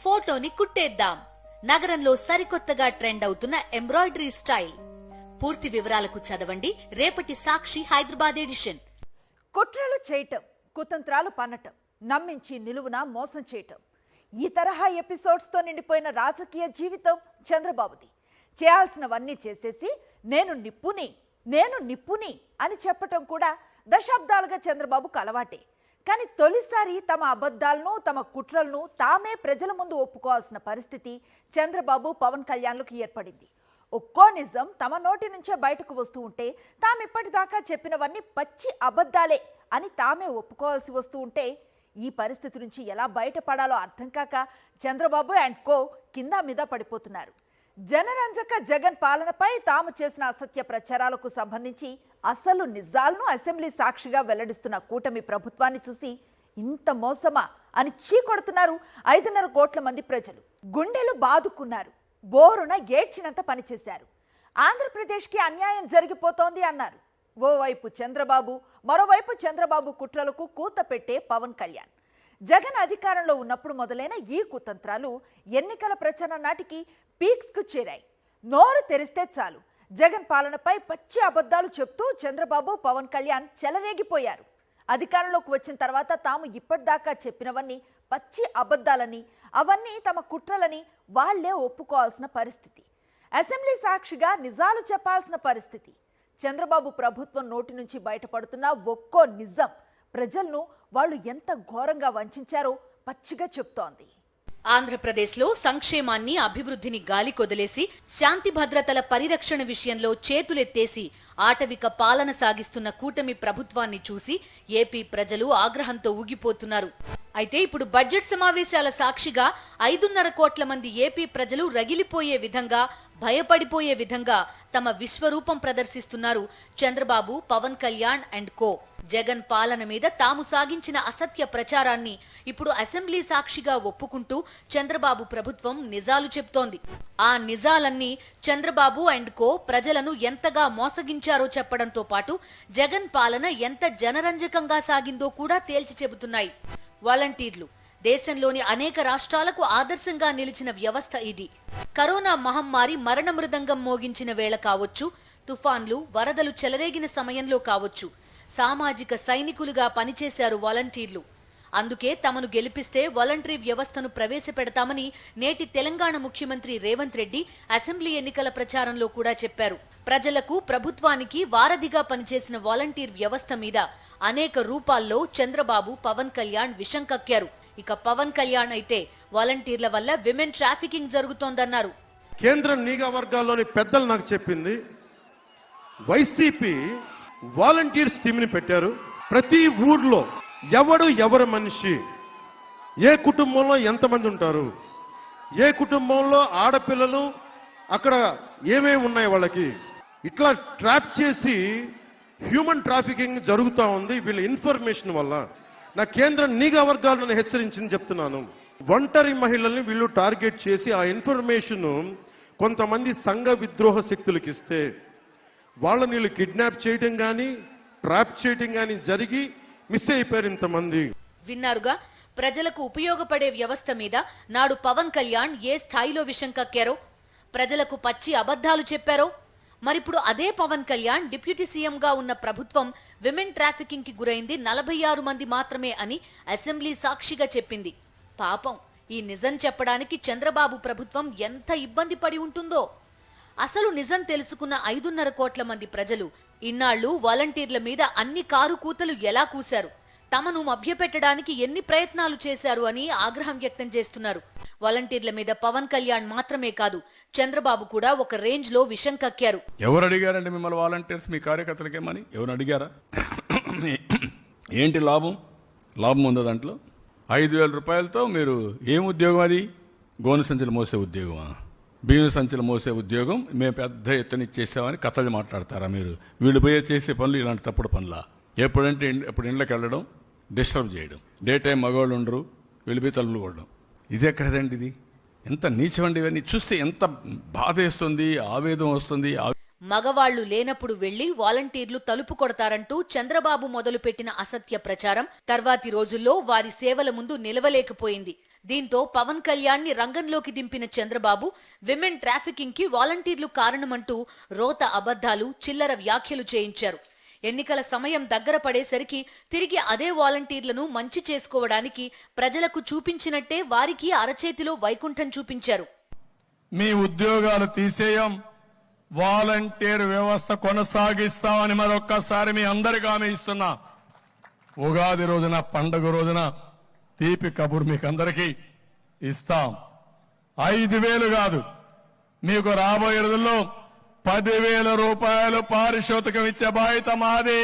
ఫోటోని కుట్టేద్దాం. నగరంలో సరికొత్తగా ట్రెండ్ అవుతున్న ఎంబ్రాయిడరీ స్టైల్. పూర్తి వివరాలకు చదవండి రేపటి సాక్షి హైదరాబాద్ ఎడిషన్. కుట్రలు చేయటం, కుతంత్రాలు పన్నటం, నమ్మించి నిలువున మోసం చేయటం, ఈ తరహా ఎపిసోడ్స్తో నిండిపోయిన రాజకీయ జీవితం చంద్రబాబుది. చేయాల్సినవన్నీ చేసేసి నేను నిప్పుని అని చెప్పటం కూడా దశాబ్దాలుగా చంద్రబాబుకు అలవాటే. కానీ తొలిసారి తమ అబద్ధాలను, తమ కుట్రలను తామే ప్రజల ముందు ఒప్పుకోవాల్సిన పరిస్థితి చంద్రబాబు, పవన్ కళ్యాణ్లకు ఏర్పడింది. ఒక్కో నిజం తమ నోటి నుంచే బయటకు వస్తూ ఉంటే, తామిప్పటిదాకా చెప్పినవన్నీ పచ్చి అబద్ధాలే అని తామే ఒప్పుకోవాల్సి వస్తూ ఉంటే, ఈ పరిస్థితి నుంచి ఎలా బయటపడాలో అర్థం కాక చంద్రబాబు అండ్ కో కింద మీద పడిపోతున్నారు. జనరంజక జగన్ పాలనపై తాము చేసిన అసత్య ప్రచారాలకు సంబంధించి అసలు నిజాలను అసెంబ్లీ సాక్షిగా వెల్లడిస్తున్న కూటమి ప్రభుత్వాన్ని చూసి ఇంత మోసమా అని చీకొడుతున్నారు 5.5 కోట్ల మంది ప్రజలు. గుండెలు బాదుకున్నారు, బోరున ఏడ్చినంత పనిచేశారు. ఆంధ్రప్రదేశ్కి అన్యాయం జరిగిపోతోంది అన్నారు. ఓవైపు చంద్రబాబు, మరోవైపు చంద్రబాబు కుట్రలకు కూత పెట్టే పవన్ కళ్యాణ్. జగన్ అధికారంలో ఉన్నప్పుడు మొదలైన ఈ కుతంత్రాలు ఎన్నికల ప్రచారం నాటికి పీక్స్కు చేరాయి. నోరు తెరిస్తే చాలు జగన్ పాలనపై పచ్చి అబద్ధాలు చెప్తూ చంద్రబాబు, పవన్ కళ్యాణ్ చెలరేగిపోయారు. అధికారంలోకి వచ్చిన తర్వాత తాము ఇప్పటిదాకా చెప్పినవన్నీ పచ్చి అబద్ధాలని, అవన్నీ తమ కుట్రలని వాళ్లే ఒప్పుకోవాల్సిన పరిస్థితి. అసెంబ్లీ సాక్షిగా నిజాలు చెప్పాల్సిన పరిస్థితి. చంద్రబాబు ప్రభుత్వం నోటి నుంచి బయటపడుతున్న ఒక్కో నిజం ప్రజలను వాళ్ళు ఎంత ఘోరంగా వంచారో పచ్చిగా చెప్తోంది. ఆంధ్రప్రదేశ్లో సంక్షేమాన్ని, అభివృద్ధిని గాలి కొదిలేసి శాంతి భద్రతల పరిరక్షణ విషయంలో చేతులెత్తేసి ఆటవిక పాలన సాగిస్తున్న కూటమి ప్రభుత్వాన్ని చూసి ఏపీ ప్రజలు ఆగ్రహంతో ఊగిపోతున్నారు. అయితే ఇప్పుడు బడ్జెట్ సమావేశాల సాక్షిగా 5.5 కోట్ల మంది ఏపీ ప్రజలు రగిలిపోయే విధంగా, భయపడిపోయే విధంగా తమ విశ్వరూపం ప్రదర్శిస్తున్నారు చంద్రబాబు, పవన్ కళ్యాణ్ అండ్ కో. జగన్ పాలన మీద తాము సాగించిన అసత్య ప్రచారాన్ని ఇప్పుడు అసెంబ్లీ సాక్షిగా ఒప్పుకుంటూ చంద్రబాబు ప్రభుత్వం నిజాలు చెప్తోంది. ఆ నిజాలన్నీ చంద్రబాబు అండ్ కో ప్రజలను ఎంతగా మోసగించారో చెప్పడంతో పాటు జగన్ పాలన ఎంత జనరంజకంగా సాగిందో కూడా తేల్చి చెబుతున్నాయి. వాలంటీర్లు దేశంలోని అనేక రాష్ట్రాలకు ఆదర్శంగా నిలిచిన వ్యవస్థ ఇది. కరోనా మహమ్మారి మరణ మృదంగం మోగించిన వేళ కావచ్చు, తుఫాన్లు, వరదలు చెలరేగిన సమయంలో కావచ్చు, సామాజిక సైనికులుగా పనిచేశారు వాలంటీర్లు. అందుకే తమను గెలిపిస్తే వాలంటరీ వ్యవస్థను ప్రవేశపెడతామని నేటి తెలంగాణ ముఖ్యమంత్రి రేవంత్ రెడ్డి అసెంబ్లీ ఎన్నికల ప్రచారంలో కూడా చెప్పారు. ప్రజలకు, ప్రభుత్వానికి వారధిగా పనిచేసిన వాలంటీర్ వ్యవస్థ మీద అనేక రూపాల్లో చంద్రబాబు, పవన్ కళ్యాణ్ విషం కక్కారు. ఇక పవన్ కళ్యాణ్ అయితే వాలంటీర్ల వల్ల విమెన్ ట్రాఫికింగ్ జరుగుతోందన్నారు. కేంద్ర నిఘా వర్గాల్లోని పెద్దలు నాకు చెప్పింది, వైసీపీ వాలంటీర్స్ టీంని పెట్టారు. ప్రతి ఊర్లో ఎవరు మనిషి, ఏ కుటుంబంలో ఎంతమంది ఉంటారు, ఏ కుటుంబంలో ఆడపిల్లలు, అక్కడ ఏమేమి ఉన్నాయి వాళ్ళకి, ఇట్లా ట్రాప్ చేసి హ్యూమన్ ట్రాఫికింగ్ జరుగుతూ ఉంది వీళ్ళ ఇన్ఫర్మేషన్ వల్ల. నా కేంద్ర నిఘా వర్గాలను హెచ్చరించింది చెప్తున్నాను. ఒంటరి మహిళల్ని వీళ్ళు టార్గెట్ చేసి ఆ ఇన్ఫర్మేషన్ కొంతమంది సంఘ విద్రోహ శక్తులకు ఇస్తే వాళ్ళని వీళ్ళు కిడ్నాప్ చేయడం కానీ, ట్రాప్ చేయడం కానీ జరిగి మిస్ అయిపోయారు ఇంతమంది. విన్నారుగా, ప్రజలకు ఉపయోగపడే వ్యవస్థ మీద నాడు పవన్ కళ్యాణ్ ఏ స్థాయిలో విషం కక్కారో, ప్రజలకు పచ్చి అబద్ధాలు చెప్పారో. మరిప్పుడు అదే పవన్ కళ్యాణ్ డిప్యూటీ సీఎంగా ఉన్న ప్రభుత్వం విమెన్ ట్రాఫికింగ్ కి గురైంది 46 మంది మాత్రమే అని అసెంబ్లీ సాక్షిగా చెప్పింది. పాపం, ఈ నిజం చెప్పడానికి చంద్రబాబు ప్రభుత్వం ఎంత ఇబ్బంది పడి ఉంటుందో. అసలు నిజం తెలుసుకున్న 5.5 కోట్ల మంది ప్రజలు ఇన్నాళ్లు వాలంటీర్ల మీద అన్ని కారు కూతలు ఎలా కూశారు, తమను మభ్యపెట్టడానికి ఎన్ని ప్రయత్నాలు చేశారు అని ఆగ్రహం వ్యక్తం చేస్తున్నారు. వాలంటీర్ల మీద పవన్ కళ్యాణ్ మాత్రమే కాదు, చంద్రబాబు కూడా ఒక రేంజ్ లో విషం కక్కారు. ఎవరు అడిగారండి మిమ్మల్ని వాలంటీర్స్, మీ కార్యకర్తలకేమని ఎవరు అడిగారా? ఏంటి లాభం ఉందా దాంట్లో? 5,000 రూపాయలతో మీరు ఏం ఉద్యోగం అది? గోను సంచులు మోసే ఉద్యోగమా? బియ్యం సంచులు మోసే ఉద్యోగం మేము పెద్ద ఎత్తున ఇచ్చేసామని కథలు మాట్లాడతారా మీరు? వీళ్ళు పోయే చేసే పనులు ఇలాంటి తప్పుడు పనులా? ఎప్పుడంటే ఎప్పుడు ఇండ్లకి వెళ్ళడం, డిస్టర్బ్ చేయడం, డే టైం మగవాళ్ళు ఉండరు, వెళ్ళిపోయి తలుపులు కొట్టడం. ఇది ఎక్కడదండి? ఇది ఎంత నీచమండి! ఇవన్నీ చూస్తే ఎంత బాధ వేస్తుంది, ఆవేదన వస్తుంది. మగవాళ్లు లేనప్పుడు వెళ్లి వాలంటీర్లు తలుపు కొడతారంటూ చంద్రబాబు మొదలుపెట్టిన అసత్య ప్రచారం తర్వాతి రోజుల్లో వారి సేవల ముందు నిలవలేకపోయింది. దీంతో పవన్ కళ్యాణ్ ని రంగంలోకి దింపిన చంద్రబాబు విమెన్ ట్రాఫికింగ్ కి వాలంటీర్లు కారణమంటూ రోత అబద్ధాలు, చిల్లర వ్యాఖ్యలు చేయించారు. ఎన్నికల సమయం దగ్గర పడేసరికి తిరిగి అదే వాలంటీర్లను మంచి చేసుకోవడానికి ప్రజలకు చూపించినట్టే వారికి అరచేతిలో వైకుంఠం చూపించారు. మీ ఉద్యోగాలు తీసేయం, వాలంటీర్ వ్యవస్థ కొనసాగిస్తామని మరొక్కసారి మీ అందరికీ హామీ ఇస్తున్నా. ఉగాది రోజున, పండుగ రోజున తీపి కబురు మీకు అందరికీ ఇస్తాం. 5,000 కాదు, మీకు రాబోయే రోజుల్లో 10,000 రూపాయలు పారితోషికం ఇచ్చే బాధ్యత మాది.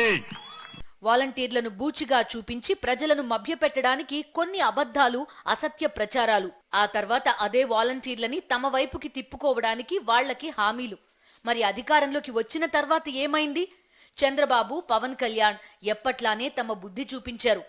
వాలంటీర్లను బూచిగా చూపించి ప్రజలను మభ్యపెట్టడానికి కొన్ని అబద్ధాలు, అసత్య ప్రచారాలు. ఆ తర్వాత అదే వాలంటీర్లని తమ వైపుకి తిప్పుకోవడానికి వాళ్లకి హామీలు. మరి అధికారంలోకి వచ్చిన తర్వాత ఏమైంది? చంద్రబాబు, పవన్ కళ్యాణ్ ఎప్పట్లానే తమ బుద్ధి చూపించారు.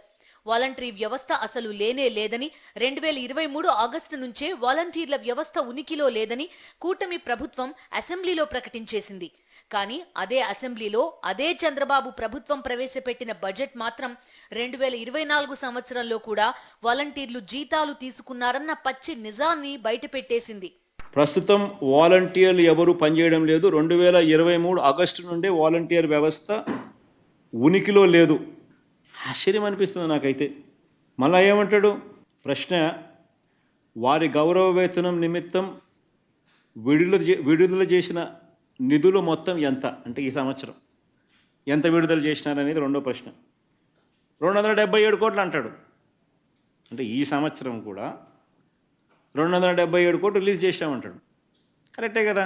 వాలంటరీ వ్యవస్థ అసలు లేనే లేదని, 2023 ఆగస్టు నుంచే వాలంటీర్ల వ్యవస్థ ఉనికిలో లేదని కూటమి ప్రభుత్వం అసెంబ్లీలో ప్రకటించేసింది. కానీ అదే అసెంబ్లీలో అదే చంద్రబాబు ప్రభుత్వం ప్రవేశపెట్టిన బడ్జెట్ మాత్రం 2024 సంవత్సరంలో కూడా వాలంటీర్లు జీతాలు తీసుకున్నారన్న పచ్చి నిజాన్ని బయటపెట్టేసింది. ప్రస్తుతం వాలంటీర్లు ఎవరు పనిచేయడం లేదు. 2023 ఆగస్టు నుండే వాలంటీర్ వ్యవస్థ ఉనికిలో లేదు. ఆశ్చర్యం అనిపిస్తుంది నాకైతే. మళ్ళా ఏమంటాడు? ప్రశ్న, వారి గౌరవ వేతనం నిమిత్తం విడుదల చేసిన నిధులు మొత్తం ఎంత అంటే ఈ సంవత్సరం ఎంత విడుదల చేసినారనేది రెండో ప్రశ్న. 277 కోట్లు అంటాడు. అంటే ఈ సంవత్సరం కూడా 277 కోట్లు రిలీజ్ చేశామంటాడు. కరెక్టే కదా.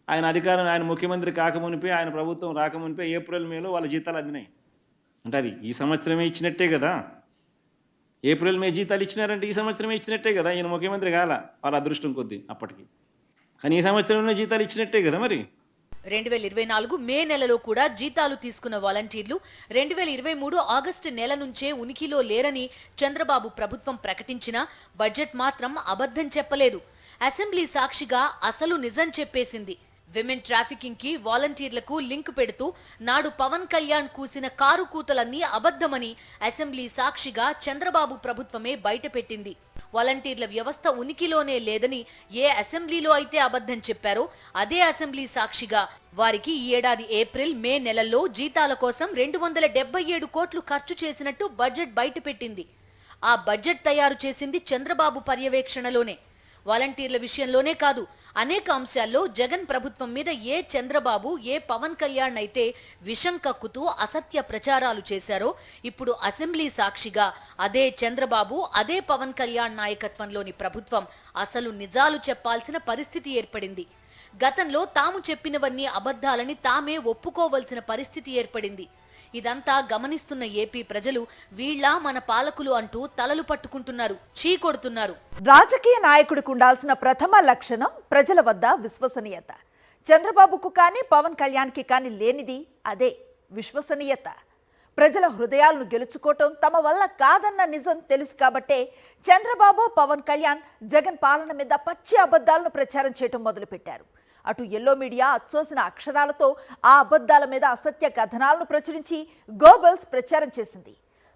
ఆయన ముఖ్యమంత్రి కాకమునిపే, ఆయన ప్రభుత్వం రాకమునిపే ఏప్రిల్, మేలో వాళ్ళ జీతాలు అందినాయి. అంటే అది ఈ సంవత్సరమే ఇచ్చినట్టే కదా. ఏప్రిల్, మే జీతాలు ఇచ్చినారంటే ఈ సంవత్సరమే ఇచ్చినట్టే కదా. ఈయన ముఖ్యమంత్రి కాల, వాళ్ళ అదృష్టం కొద్దీ అప్పటికి. కానీ ఈ సంవత్సరంలో జీతాలు ఇచ్చినట్టే కదా. మరి 2024 మే నెలలో కూడా జీతాలు తీసుకున్న వాలంటీర్లు 2023 ఆగస్టు నెల నుంచే ఉనికిలో లేరని చంద్రబాబు ప్రభుత్వం ప్రకటించినా బడ్జెట్ మాత్రం అబద్ధం చెప్పలేదు. అసెంబ్లీ సాక్షిగా అసలు నిజం చెప్పేసింది. విమెన్ ట్రాఫికింగ్ కి వాలంటీర్లకు లింక్ పెడుతూ నాడు పవన్ కళ్యాణ్ కూసిన కారు కూతలన్నీ అబద్ధమని అసెంబ్లీ సాక్షిగా చంద్రబాబు ప్రభుత్వమే బయటపెట్టింది. వాలంటీర్ల వ్యవస్థ ఉనికిలోనే లేదని ఏ అసెంబ్లీలో అయితే అబద్ధం చెప్పారో అదే అసెంబ్లీ సాక్షిగా వారికి ఈ ఏడాది ఏప్రిల్, మే నెలల్లో జీతాల కోసం 277 కోట్లు ఖర్చు చేసినట్టు బడ్జెట్ బయటపెట్టింది. ఆ బడ్జెట్ తయారు చేసింది చంద్రబాబు పర్యవేక్షణలోనే. వాలంటీర్ల విషయంలోనే కాదు, అనేక అంశాల్లో జగన్ ప్రభుత్వం మీద ఏ చంద్రబాబు, ఏ పవన్ కళ్యాణ్ అయితే విషం కక్కుతూ అసత్య ప్రచారాలు చేశారో ఇప్పుడు అసెంబ్లీ సాక్షిగా అదే చంద్రబాబు, అదే పవన్ కళ్యాణ్ నాయకత్వంలోని ప్రభుత్వం అసలు నిజాలు చెప్పాల్సిన పరిస్థితి ఏర్పడింది. గతంలో తాము చెప్పినవన్నీ అబద్ధాలని తామే ఒప్పుకోవలసిన పరిస్థితి ఏర్పడింది. ఇదంతా గమనిస్తున్న ఏపీ ప్రజలు వీళ్ళ మన పాలకులు అంటూ తలలు పట్టుకుంటున్నారు, చీకొడుతున్నారు. రాజకీయ నాయకుడికి ఉండాల్సిన ప్రథమ లక్షణం ప్రజల వద్ద విశ్వసనీయత. చంద్రబాబుకు కానీ పవన్ కళ్యాణ్కి కానీ లేనిది అదే విశ్వసనీయత. ప్రజల హృదయాలను గెలుచుకోవటం తమ వల్ల కాదన్న నిజం తెలుసు కాబట్టే చంద్రబాబు, పవన్ కళ్యాణ్ జగన్ పాలన మీద పచ్చి అబద్ధాలను ప్రచారం చేయటం మొదలుపెట్టారు. అటు ఎల్లో మీడియా అచ్చోసిన అక్షరాలతో ఆ అబద్ధాల మీద అసత్య కథనాలను ప్రచురించి గోబల్స్ ప్రచారం చేసింది.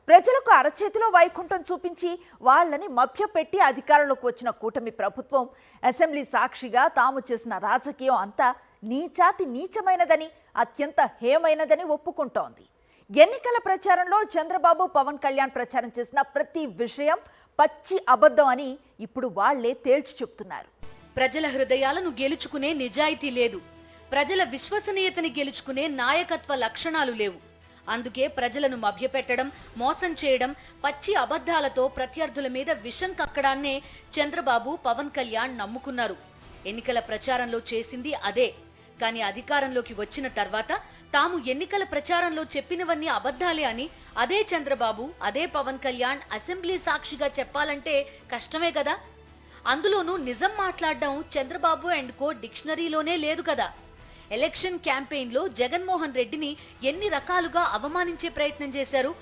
ప్రజలకు అరచేతిలో వైకుంఠం చూపించి వాళ్లని మభ్యపెట్టి అధికారంలోకి వచ్చిన కూటమి ప్రభుత్వం అసెంబ్లీ సాక్షిగా తాము చేసిన రాజకీయం అంతా నీచాతి నీచమైనదని, అత్యంత హేమైనదని ఒప్పుకుంటోంది. ఎన్నికల ప్రచారంలో చంద్రబాబు, పవన్ కళ్యాణ్ ప్రచారం చేసిన ప్రతి విషయం పచ్చి అబద్ధం అని ఇప్పుడు వాళ్లే తేల్చి చెప్తున్నారు. ప్రజల హృదయాలను గెలుచుకునే నిజాయితీ లేదు, ప్రజల విశ్వసనీయతని గెలుచుకునే నాయకత్వ లక్షణాలు లేవు. అందుకే ప్రజలను మభ్యపెట్టడం, మోసం చేయడం, పచ్చి అబద్ధాలతో ప్రత్యర్థుల మీద విషం కక్కడాన్నే చంద్రబాబు, పవన్ కళ్యాణ్ నమ్ముకున్నారు. ఎన్నికల ప్రచారంలో చేసింది అదే. కానీ అధికారంలోకి వచ్చిన తర్వాత తాము ఎన్నికల ప్రచారంలో చెప్పినవన్నీ అబద్ధాలే అని అదే చంద్రబాబు, అదే పవన్ కళ్యాణ్ అసెంబ్లీ సాక్షిగా చెప్పాలంటే కష్టమే కదా. అందులోనూ నిజం మాట్లాడడం చంద్రబాబు అండ్ కో డిక్షనరీలోనే లేదు కదా. ఎలక్షన్ క్యాంపెయిన్లో జగన్మోహన్ రెడ్డిని ఎన్ని రకాలుగా అవమానించే ప్రయత్నం చేశారు,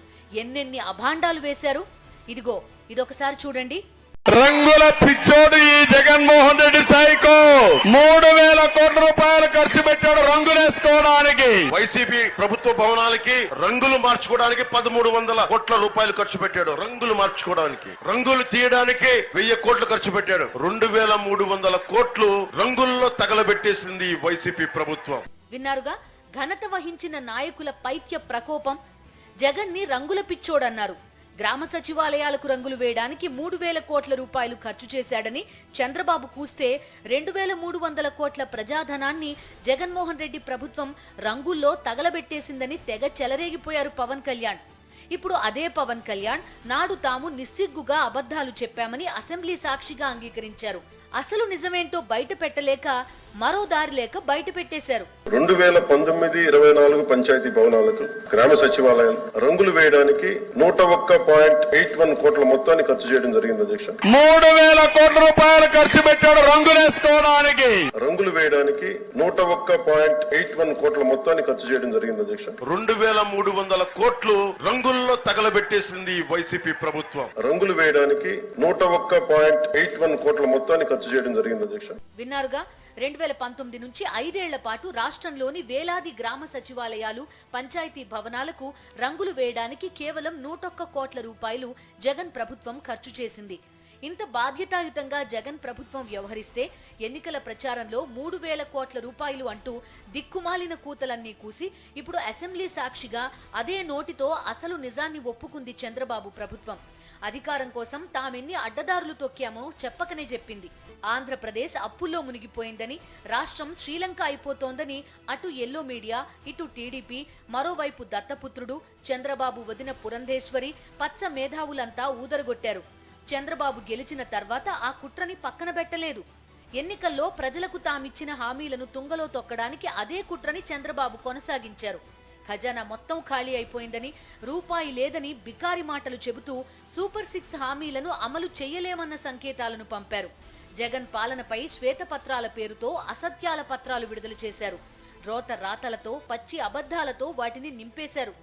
ఎన్నెన్ని అభాండాలు వేశారు. ఇదిగో ఇదొకసారి చూడండి. రంగుల పిచ్చోడు ఈ జగన్ జగన్మోహన్ రెడ్డి సైకో 3,000 కోట్ల రూపాయలు ఖర్చు పెట్టాడు రంగులేసుకోవడానికి. వైసీపీ ప్రభుత్వ భవనాలకి రంగులు మార్చుకోవడానికి 1,300 కోట్ల రూపాయలు ఖర్చు పెట్టాడు. రంగులు మార్చుకోవడానికి, రంగులు తీయడానికి 1,000 కోట్లు ఖర్చు పెట్టాడు. 2,300 కోట్లు రంగుల్లో తగలబెట్టేసింది ఈ వైసీపీ ప్రభుత్వం. విన్నారుగా, ఘనత వహించిన నాయకుల పైత్య ప్రకోపం. జగన్ ని రంగుల పిచ్చోడన్నారు. గ్రామ సచివాలయాలకు రంగులు వేయడానికి 3,000 కోట్ల రూపాయలు ఖర్చు చేశాడని చంద్రబాబు కూస్తే 2,300 కోట్ల ప్రజాధనాన్ని జగన్మోహన్ రెడ్డి ప్రభుత్వం రంగుల్లో తగలబెట్టేసిందని తెగ చెలరేగిపోయారు పవన్ కళ్యాణ్. ఇప్పుడు అదే పవన్ కళ్యాణ్ నాడు తాము నిస్సిగ్గుగా అబద్ధాలు చెప్పామని అసెంబ్లీ సాక్షిగా అంగీకరించారు. అసలు నిజమేంటో బయట పెట్టలేక మరో దారి లేక బయట పెట్టేశారు. 2019-24 పంచాయతీ భవనాలకు, గ్రామ సచివాలయాలు రంగులు వేయడానికి 101.81 కోట్ల మొత్తాన్ని ఖర్చు చేయడం జరిగింది అధ్యక్ష. 3,000 కోట్ల రూపాయలు ఖర్చు పెట్టాడు రంగులేసుకోవడానికి. రంగులు వేయడానికి 101.81 కోట్ల మొత్తాన్ని ఖర్చు చేయడం జరిగింది అధ్యక్ష. 2,300 కోట్లు రంగుల్లో తగలబెట్టేసింది ఈ వైసీపీ ప్రభుత్వం. రంగులు వేయడానికి 101.81 కోట్ల మొత్తాన్ని ఖర్చు చేయడం జరిగింది అధ్యక్ష. విన్నారుగా, 2019 నుంచి 5 ఏళ్ల పాటు రాష్ట్రంలోని వేలాది గ్రామ సచివాలయాలు, పంచాయతీ భవనాలకు రంగులు వేయడానికి కేవలం 101 కోట్ల రూపాయలు జగన్ ప్రభుత్వం ఖర్చు చేసింది. ఇంత బాధ్యతాయుతంగా జగన్ ప్రభుత్వం వ్యవహరిస్తే ఎన్నికల ప్రచారంలో 3,000 కోట్ల రూపాయలు అంటూ దిక్కుమాలిన కూతలన్నీ కూసి ఇప్పుడు అసెంబ్లీ సాక్షిగా అదే నోటితో అసలు నిజాన్ని ఒప్పుకుంది చంద్రబాబు ప్రభుత్వం. అధికారం కోసం తామెన్ని అడ్డదారులు తొక్కామో చెప్పకనే చెప్పింది. ఆంధ్రప్రదేశ్ అప్పుల్లో మునిగిపోయిందని, రాష్ట్రం శ్రీలంక అయిపోతోందని అటు ఎల్లో మీడియా, ఇటు టీడీపీ, మరోవైపు దత్తపుత్రుడు, చంద్రబాబు వదిన పురంధేశ్వరి, పచ్చ మేధావులంతా ఊదరగొట్టారు. చంద్రబాబు గెలిచిన తర్వాత ఆ కుట్రని పక్కన పెట్టలేదు. ఎన్నికల్లో ప్రజలకు తామిచ్చిన హామీలను తుంగలో తొక్కడానికి అదే కుట్రని చంద్రబాబు కొనసాగించారు. ఖజానా మొత్తం ఖాళీ అయిపోయిందని, రూపాయి లేదని బికారి మాటలు చెబుతూ సూపర్ 6 హామీలను అమలు చేయలేమన్న సంకేతాలను పంపారు. జగన్ పాలనపై శ్వేతపత్రాల పేరుతో అసత్యాల పత్రాలు విడుదల చేశారు. రోత రాతలతో, పచ్చి అబద్ధాలతో వాటిని నింపేశారు.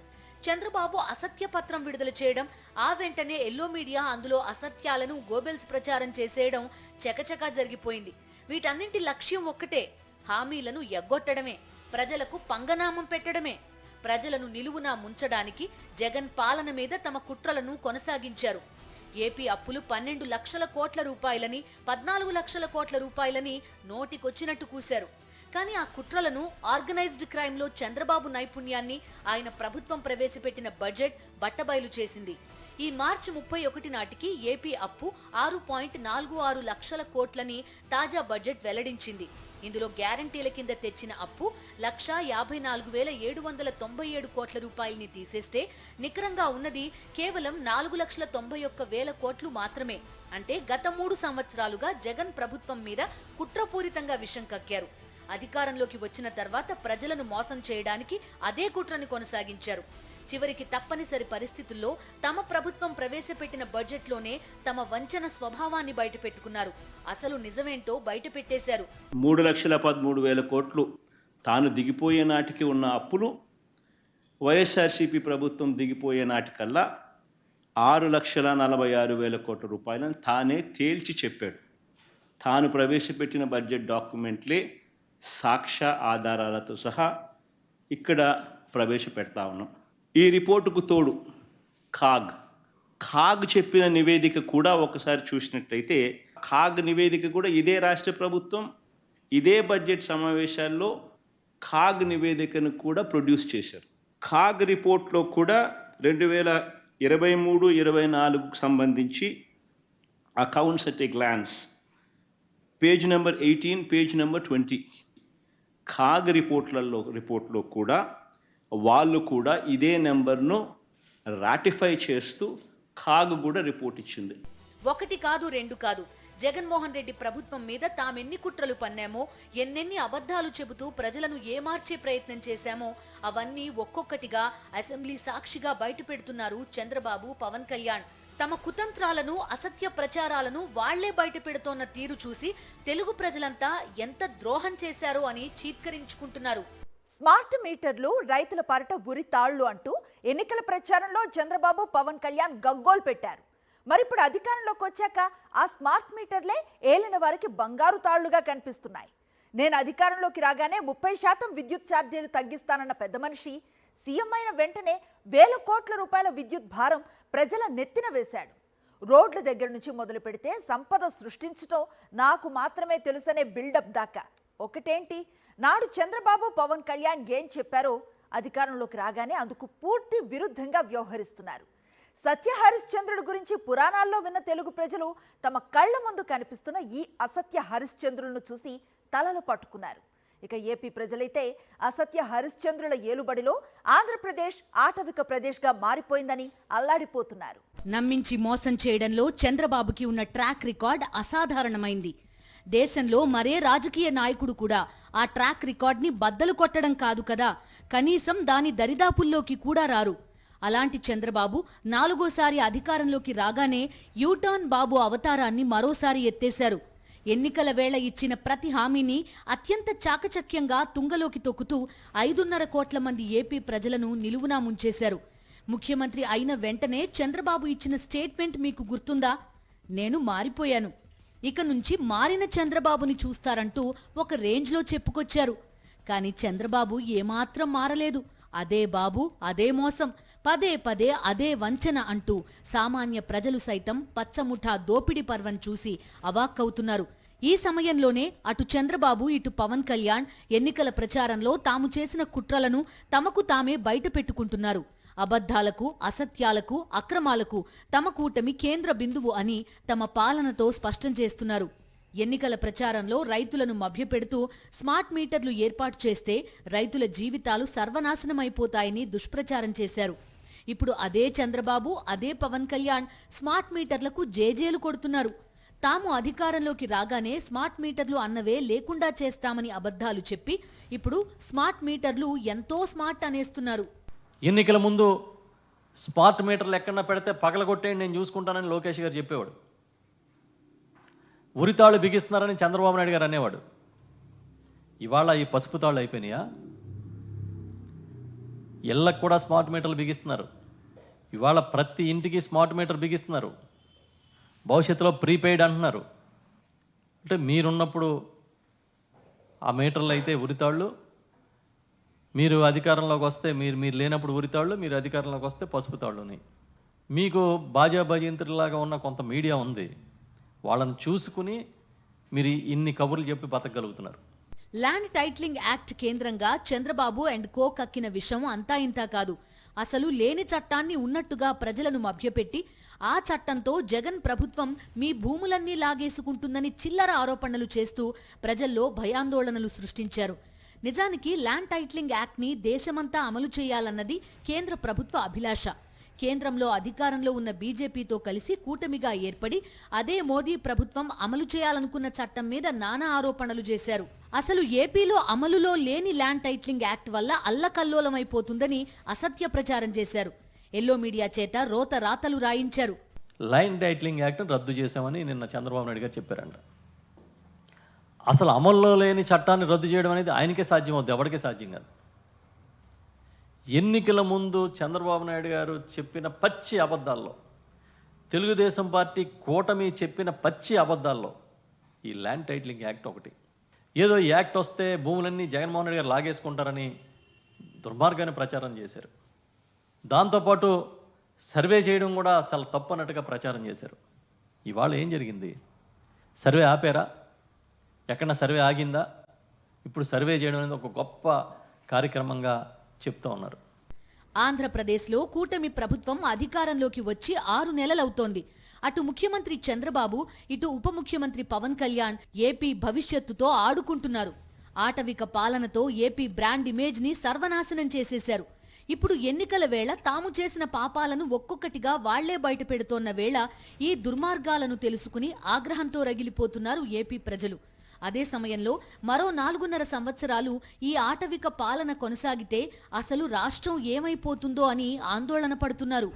చంద్రబాబు అసత్య పత్రం విడుదల చేయడం, ఆ వెంటనే ఎల్లో మీడియా అందులో అసత్యాలను గోబెల్స్ ప్రచారం చేసేయడం చకచకా జరిగిపోయింది. వీటన్నింటి లక్ష్యం ఒక్కటే, హామీలను ఎగ్గొట్టడమే, ప్రజలకు పంగనామం పెట్టడమే. ప్రజలను నిలువునా ముంచడానికి జగన్ పాలన మీద తమ కుట్రలను కొనసాగించారు. ఏపీ అప్పులు 12 లక్షల కోట్ల రూపాయలని, 14 లక్షల కోట్ల రూపాయలని నోటికొచ్చినట్టు కూశారు. కానీ ఆ కుట్రలను, ఆర్గనైజ్డ్ క్రైమ్ లో చంద్రబాబు నైపుణ్యాన్ని ఆయన ప్రభుత్వం ప్రవేశపెట్టిన బడ్జెట్ బట్టబయలు చేసింది. ఈ మార్చి 31 నాటికి ఏపీ అప్పు 6.46 లక్షల కోట్లని తాజా బడ్జెట్ వెల్లడించింది. ఇందులో గ్యారంటీల కింద తెచ్చిన అప్పు 1,54,797 కోట్ల రూపాయలని తీసేస్తే నికరంగా ఉన్నది కేవలం 4,91,000 కోట్లు మాత్రమే. అంటే గత 3 సంవత్సరాలుగా జగన్ ప్రభుత్వం మీద కుట్రపూరితంగా విషం కక్కారు. అధికారంలోకి వచ్చిన తర్వాత ప్రజలను మోసం చేయడానికి అదే కుట్రని కొనసాగించారు. చివరికి తప్పనిసరి పరిస్థితుల్లో తమ ప్రభుత్వం ప్రవేశపెట్టిన బడ్జెట్లోనే తమ వంచన స్వభావాన్ని బయటపెట్టుకున్నారు. అసలు నిజమేంటో బయట పెట్టేశారు. 3,13,000 కోట్లు తాను దిగిపోయే నాటికి ఉన్న అప్పులు వైఎస్ఆర్సీపీ ప్రభుత్వం దిగిపోయే నాటికల్లా 6,46,000 కోట్ల రూపాయలను తానే తేల్చి చెప్పాడు. తాను ప్రవేశపెట్టిన బడ్జెట్ డాక్యుమెంట్లే సాక్ష్య ఆధారాలతో సహా ఇక్కడ ప్రవేశపెడతా ఉన్నాం. ఈ రిపోర్టుకు తోడు ఖాగ్ చెప్పిన నివేదిక కూడా ఒకసారి చూసినట్టయితే, ఖాగ్ నివేదిక కూడా ఇదే రాష్ట్ర ప్రభుత్వం ఇదే బడ్జెట్ సమావేశాల్లో ఖాగ్ నివేదికను కూడా ప్రొడ్యూస్ చేశారు. ఖాగ్ రిపోర్ట్లో కూడా 2023-24కు సంబంధించి accounts at a glance page number 18, page number 20 ఖాగ్ రిపోర్ట్లో కూడా వాళ్ళు కూడా ఇదే నెంబర్ను రాటిఫై చేస్తూ ఖాగ్ కూడా రిపోర్ట్ ఇచ్చింది. 1 కాదు 2 కాదు, జగన్మోహన్ రెడ్డి ప్రభుత్వం మీద తామెన్ని కుట్రలు పన్నామో, ఎన్నెన్ని అబద్ధాలు చెబుతూ ప్రజలను ఏమార్చే ప్రయత్నం చేశామో అవన్నీ ఒక్కొక్కటిగా అసెంబ్లీ సాక్షిగా బయటపెడుతున్నారు చంద్రబాబు, పవన్ కళ్యాణ్. తమ కుతంత్రాలను, అసత్య ప్రచారాలను వాళ్లే బయట పెడుతోన్న తీరు చూసి తెలుగు ప్రజలంతా ఎంత ద్రోహం చేశారో అని చీత్కరించుకుంటున్నారు. స్మార్ట్ మీటర్లు రైతుల పారట ఉరి తాళ్లు అంటూ ఎన్నికల ప్రచారంలో చంద్రబాబు, పవన్ కళ్యాణ్ గగ్గోలు పెట్టారు. మరిప్పుడు అధికారంలోకి వచ్చాక ఆ స్మార్ట్ మీటర్లే ఏలిన వారికి బంగారు తాళ్లుగా కనిపిస్తున్నాయి. నేను అధికారంలోకి రాగానే 30% విద్యుత్ ఛార్జీలు తగ్గిస్తానన్న పెద్ద మనిషి సీఎం అయిన వెంటనే వేల కోట్ల రూపాయల విద్యుత్ భారం ప్రజల నెత్తిన వేశాడు. రోడ్ల దగ్గర నుంచి మొదలు పెడితే సంపద సృష్టించడం నాకు మాత్రమే తెలుసనే బిల్డప్ దాకా. ఒకటేంటి, నాడు చంద్రబాబు పవన్ కళ్యాణ్ ఏం చెప్పారో అధికారంలోకి రాగానే అందుకు పూర్తి విరుద్ధంగా వ్యవహరిస్తున్నారు. సత్య హరిశ్చంద్రుడి గురించి పురాణాల్లో విన్న తెలుగు ప్రజలు తమ కళ్ల ముందు కనిపిస్తున్న ఈ అసత్య హరిశ్చంద్రులను చూసి తలలు పట్టుకున్నారు. ఇక ఏపీ ప్రజలైతే అసత్య హరిశ్చంద్రుల ఏలుబడిలో ఆంధ్రప్రదేశ్ ఆటవిక ప్రదేశ్గా మారిపోయిందని అల్లాడిపోతున్నారు. నమ్మించి మోసం చేయడంలో చంద్రబాబుకి ఉన్న ట్రాక్ రికార్డ్ అసాధారణమైంది. దేశంలో మరే రాజకీయ నాయకుడు కూడా ఆ ట్రాక్ రికార్డ్ని బద్దలు కొట్టడం కాదు కదా, కనీసం దాని దరిదాపుల్లోకి కూడా రారు. అలాంటి చంద్రబాబు 4వ సారి అధికారంలోకి రాగానే యూటర్న్ బాబు అవతారాన్ని మరోసారి ఎత్తేశారు. ఎన్నికల వేళ ఇచ్చిన ప్రతి హామీని అత్యంత చాకచక్యంగా తుంగలోకి తొక్కుతూ 5.5 కోట్ల మంది ఏపీ ప్రజలను నిలువునా ముంచేశారు. ముఖ్యమంత్రి అయిన వెంటనే చంద్రబాబు ఇచ్చిన స్టేట్మెంట్ మీకు గుర్తుందా? నేను మారిపోయాను, ఇక నుంచి మారిన చంద్రబాబుని చూస్తారంటూ ఒక రేంజ్లో చెప్పుకొచ్చారు. కానీ చంద్రబాబు ఏమాత్రం మారలేదు. అదే బాబు, అదే మోసం, పదే పదే అదే వంచన అంటూ సామాన్య ప్రజలు సైతం పచ్చముఠా దోపిడీ పర్వం చూసి అవాక్కవుతున్నారు. ఈ సమయంలోనే అటు చంద్రబాబు ఇటు పవన్ కళ్యాణ్ ఎన్నికల ప్రచారంలో తాము చేసిన కుట్రలను తమకు తామే బయట పెట్టుకుంటున్నారు. అబద్ధాలకు, అసత్యాలకు, అక్రమాలకు తమ కూటమి కేంద్ర బిందువు అని తమ పాలనతో స్పష్టం చేస్తున్నారు. ఎన్నికల ప్రచారంలో రైతులను మభ్యపెడుతూ స్మార్ట్ మీటర్లు ఏర్పాటు చేస్తే రైతుల జీవితాలు సర్వనాశనమైపోతాయని దుష్ప్రచారం చేశారు. ఇప్పుడు అదే చంద్రబాబు, అదే పవన్ కళ్యాణ్ స్మార్ట్ మీటర్లకు జేజేలు కొడుతున్నారు. తాము అధికారంలోకి రాగానే స్మార్ట్ మీటర్లు అన్నవే లేకుండా చేస్తామని అబద్ధాలు చెప్పి ఇప్పుడు స్మార్ట్ మీటర్లు ఎంతో స్మార్ట్ అనేస్తున్నారు. ఎన్నికల ముందు స్మార్ట్ మీటర్లు ఎక్కడన్నా పెడితే పగలగొట్టేయండి, నేను చూసుకుంటానని లోకేష్ గారు చెప్పేవాడు. ఉరితాళ్ళు బిగిస్తున్నారని చంద్రబాబు నాయుడు గారు అనేవాడు. ఇవాళ ఈ పసుపు తాళ్ళు అయిపోయినాయా? ఇళ్ళకు కూడా స్మార్ట్ మీటర్లు బిగిస్తున్నారు. ఇవాళ ప్రతి ఇంటికి స్మార్ట్ మీటర్ బిగిస్తున్నారు. భవిష్యత్తులో ప్రీపెయిడ్ అంటున్నారు. అంటే మీరున్నప్పుడు ఆ మీటర్లు అయితే ఉరితాళ్ళు, మీరు అధికారంలోకి వస్తే మీరు లేనప్పుడు ఉరితాళ్ళు, మీరు అధికారంలోకి వస్తే పసుపు తాళ్ళుని. మీకు బాజా భజంత్రులాగా ఉన్న కొంత మీడియా ఉంది, వాళ్ళని చూసుకుని మీరు ఇన్ని కబుర్లు చెప్పి బతకగలుగుతున్నారు. ల్యాండ్ టైటిలింగ్ యాక్ట్ కేంద్రంగా చంద్రబాబు అండ్ కో కక్కిన విషయం అంతా ఇంతా కాదు. అసలు లేని చట్టాన్ని ఉన్నట్టుగా ప్రజలను మభ్యపెట్టి ఆ చట్టంతో జగన్ ప్రభుత్వం మీ భూములన్నీ లాగేసుకుంటుందని చిల్లర ఆరోపణలు చేస్తూ ప్రజల్లో భయాందోళనలు సృష్టించారు. నిజానికి ల్యాండ్ టైటిలింగ్ యాక్ట్ని దేశమంతా అమలు చేయాలన్నది కేంద్ర ప్రభుత్వ అభిలాష. కేంద్రంలో అధికారంలో ఉన్న బీజేపీతో కలిసి కూటమిగా ఏర్పడి అదే మోదీ ప్రభుత్వం అమలు చేయాలనుకున్న చట్టం మీద నానా ఆరోపణలు చేశారు. అసలు ఏపీలో అమలులో లేని ల్యాండ్ టైటిలింగ్ యాక్ట్ వల్ల అల్లకల్లోలమైపోతుందని అసత్య ప్రచారం చేశారు. ఎల్లో మీడియా చేత రోత రాతలు రాయించారు. ల్యాండ్ టైటిలింగ్ యాక్ట్ రద్దు చేశామని నిన్న చంద్రబాబు నాయుడు గారు చెప్పారంట. అసలు అమల్లో లేని చట్టాన్ని రద్దు చేయడం అనేది ఆయనకే సాధ్యం అవుతుంది, ఎవరికే సాధ్యం కాదు. ఎన్నికల ముందు చంద్రబాబు నాయుడు గారు చెప్పిన పచ్చి అబద్ధాల్లో, తెలుగుదేశం పార్టీ కూటమి చెప్పిన పచ్చి అబద్ధాల్లో ఈ ల్యాండ్ టైటిలింగ్ యాక్ట్ ఒకటి. ఏదో ఈ యాక్ట్ వస్తే భూములన్నీ జగన్మోహన్ రెడ్డి గారు లాగేసుకుంటారని దుర్మార్గాన్ని ప్రచారం చేశారు. దాంతోపాటు సర్వే చేయడం కూడా చాలా తప్పు అన్నట్టుగా ప్రచారం చేశారు. ఇవాళ ఏం జరిగింది? సర్వే ఆపారా? ఎక్కడన్నా సర్వే ఆగిందా? ఇప్పుడు సర్వే చేయడం అనేది ఒక గొప్ప కార్యక్రమంగా చెప్తూ ఉన్నారు. ఆంధ్రప్రదేశ్లో కూటమి ప్రభుత్వం అధికారంలోకి వచ్చి 6 నెలలవుతోంది. అటు ముఖ్యమంత్రి చంద్రబాబు, ఇటు ఉప ముఖ్యమంత్రి పవన్ కళ్యాణ్ ఏపీ భవిష్యత్తుతో ఆడుకుంటున్నారు. ఆటవిక పాలనతో ఏపీ బ్రాండ్ ఇమేజ్ ని సర్వనాశనం చేసేశారు. ఇప్పుడు ఎన్నికల వేళ తాము చేసిన పాపాలను ఒక్కొక్కటిగా వాళ్లే బయట పెడుతోన్న వేళ ఈ దుర్మార్గాలను తెలుసుకుని ఆగ్రహంతో రగిలిపోతున్నారు ఏపీ ప్రజలు. అదే సమయంలో మరో 4.5 సంవత్సరాలు ఈ ఆటవిక పాలన కొనసాగితే అసలు రాష్ట్రం ఏమైపోతుందో అని ఆందోళన పడుతున్నారు.